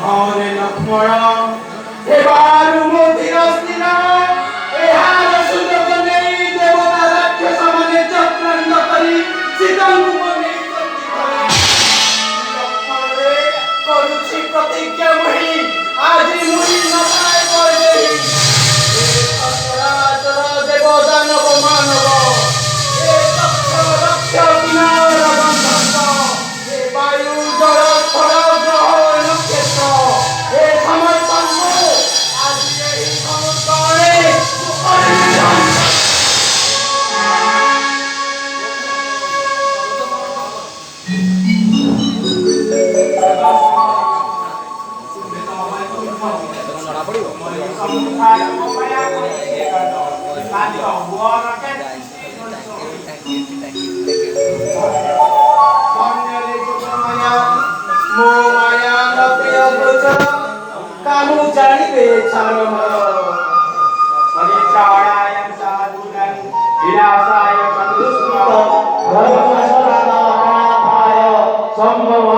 ହରେ ଲକ୍ଷ୍ମଣ ଏବାରୁ ମୋ ଧୀର ସ୍ଥିର ଏହାର ସୁଯୋଗ ନେଇ ଦେବତା ରାକ୍ଷସ ମାନେ ଚକ୍ରାନ୍ତ କରି ସୀତାଙ୍କୁ ବନେଇଛନ୍ତି ଘରେ। ଲକ୍ଷ୍ମଣରେ କରୁଛି ପ୍ରତିଜ୍ଞା ମୁହିଁ ଆଜି ମୁହିଁ ନଥାଏ କରିଦେବି। ଏ ସଚରାଚର ଦେବ ଦାନବ ମାନବ ଏ ଦକ୍ଷ ରକ୍ଷ କିନାର ଗନ୍ଧର୍ବ ଏ ବାୟୁ ଜଳ ସ୍ଥଳ ଗ୍ରହ ନକ୍ଷତ୍ର ଏ ସମସ୍ତଙ୍କୁ ଆଜି ଏହି ସମୁଦ୍ରରେ ମୁଁ କରିବି ଧ୍ୱଂସ। kamu ଜାଣିବେ ଛାର ମର ପରିତ୍ରାଣାୟ ସାଧୁନାଂ ବିନାଶାୟ ଚତୁଷ୍କୃତ ଧର୍ମସଂସ୍ଥାପନାୟ ସମ୍ଭବ